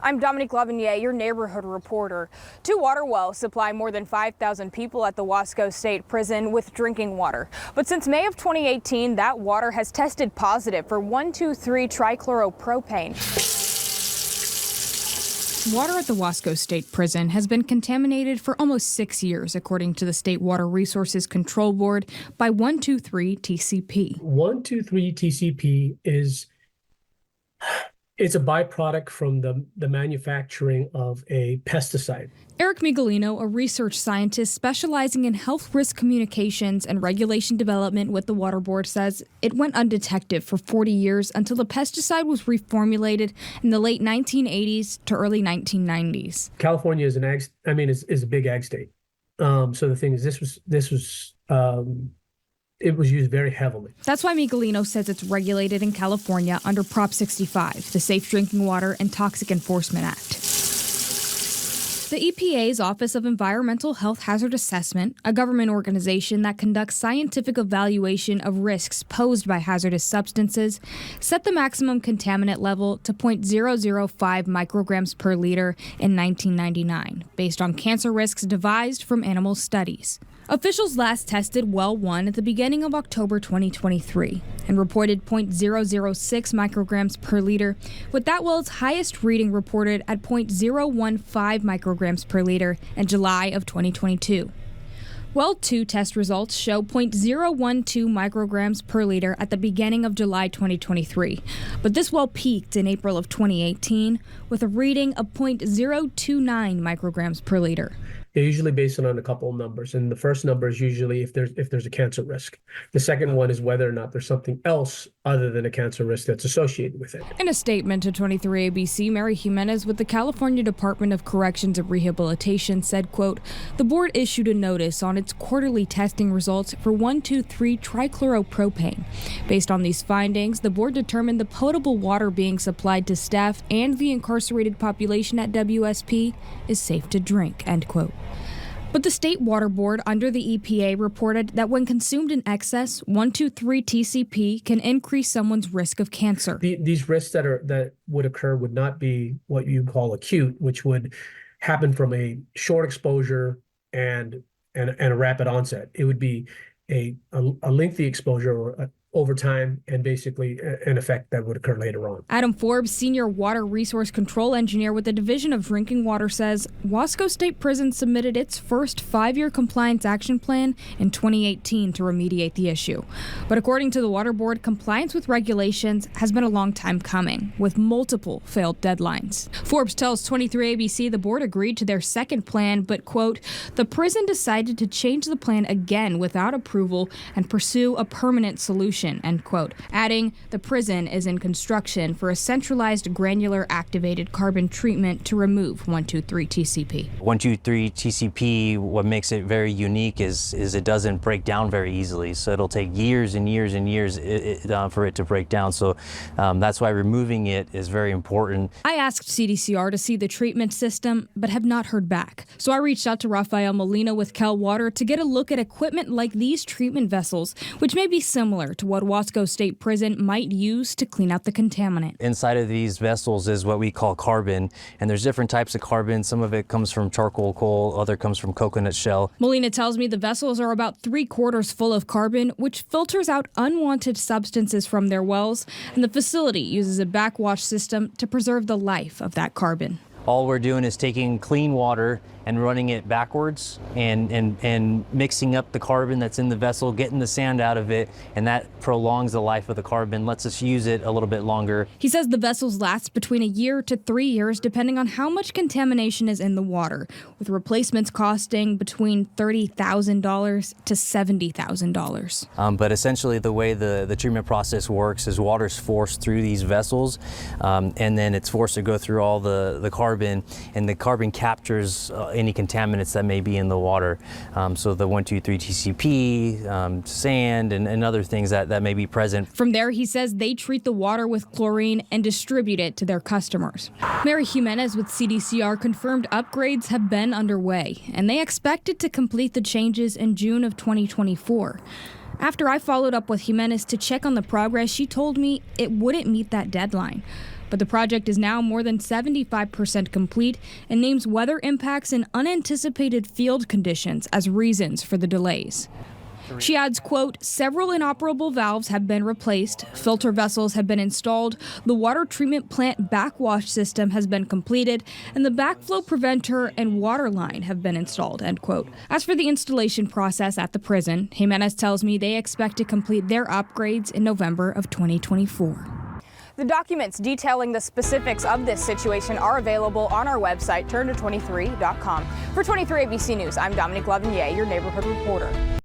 I'm Dominique Lavigny, your neighborhood reporter. Two water wells supply more than 5,000 people at the Wasco State Prison with drinking water. But since May of 2018, that water has tested positive for 1,2,3-trichloropropane. Water at the Wasco State Prison has been contaminated for almost 6 years, according to the State Water Resources Control Board, by 1,2,3-TCP. 1,2,3-TCP it's a byproduct from the manufacturing of a pesticide. Eric Migolino, a research scientist specializing in health risk communications and regulation development with the Water Board, says it went undetected for 40 years until the pesticide was reformulated in the late 1980s to early 1990s. California is is a big ag state. So the thing is, it was used very heavily. That's why Migolino says it's regulated in California under Prop 65, the Safe Drinking Water and Toxic Enforcement Act. The EPA's Office of Environmental Health Hazard Assessment, a government organization that conducts scientific evaluation of risks posed by hazardous substances, set the maximum contaminant level to 0.005 micrograms per liter in 1999, based on cancer risks devised from animal studies. Officials last tested well 1 at the beginning of October 2023 and reported 0.006 micrograms per liter, with that well's highest reading reported at 0.015 micrograms per liter in July of 2022. Well 2 test results show 0.012 micrograms per liter at the beginning of July 2023, but this well peaked in April of 2018 with a reading of 0.029 micrograms per liter. They're usually based on a couple of numbers, and the first number is usually if there's a cancer risk. The second one is whether or not there's something else other than a cancer risk that's associated with it. In a statement to 23 ABC, Mary Jimenez with the California Department of Corrections and Rehabilitation said, quote, "The board issued a notice on its quarterly testing results for 1,2,3-trichloropropane. Based on these findings, the board determined the potable water being supplied to staff and the incarcerated population at WSP is safe to drink," end quote. But the State Water Board under the EPA reported that when consumed in excess, 1,2,3-TCP can increase someone's risk of cancer. These risks that would occur would not be what you call acute, which would happen from a short exposure and a rapid onset. It would be a lengthy exposure or over time, and basically an effect that would occur later on. Adam Forbes, senior water resource control engineer with the Division of Drinking Water, says Wasco State Prison submitted its first 5-year compliance action plan in 2018 to remediate the issue. But according to the Water Board, compliance with regulations has been a long time coming, with multiple failed deadlines. Forbes tells 23 ABC the board agreed to their second plan, but, quote, "The prison decided to change the plan again without approval and pursue a permanent solution," end quote, adding the prison is in construction for a centralized granular activated carbon treatment to remove 1,2,3-TCP. 1,2,3-TCP, what makes it very unique is it doesn't break down very easily. So it'll take years and years and years for it to break down. So that's why removing it is very important. I asked CDCR to see the treatment system, but have not heard back. So I reached out to Rafael Molina with Cal Water to get a look at equipment like these treatment vessels, which may be similar to what Wasco State Prison might use to clean out the contaminant. Inside of these vessels is what we call carbon, and there's different types of carbon. Some of it comes from charcoal coal, other comes from coconut shell. Molina tells me the vessels are about 3/4 full of carbon, which filters out unwanted substances from their wells, and the facility uses a backwash system to preserve the life of that carbon. All we're doing is taking clean water and running it backwards and mixing up the carbon that's in the vessel, getting the sand out of it, and that prolongs the life of the carbon, lets us use it a little bit longer. He says the vessels last between 1 year to 3 years, depending on how much contamination is in the water, with replacements costing between $30,000 to $70,000. But essentially the way the treatment process works is water's forced through these vessels, and then it's forced to go through all the carbon, and the carbon captures any contaminants that may be in the water. So the 1,2,3-TCP, sand, and other things that may be present. From there, he says they treat the water with chlorine and distribute it to their customers. Mary Jimenez with CDCR confirmed upgrades have been underway, and they expected to complete the changes in June of 2024. After I followed up with Jimenez to check on the progress, she told me it wouldn't meet that deadline. But the project is now more than 75% complete and names weather impacts and unanticipated field conditions as reasons for the delays. She adds, quote, several inoperable valves have been replaced, filter vessels have been installed, the water treatment plant backwash system has been completed, and the backflow preventer and water line have been installed, end quote. As for the installation process at the prison, Jimenez tells me they expect to complete their upgrades in November of 2024. The documents detailing the specifics of this situation are available on our website, turn23.com. For 23 ABC News, I'm Dominique Lavigny, your neighborhood reporter.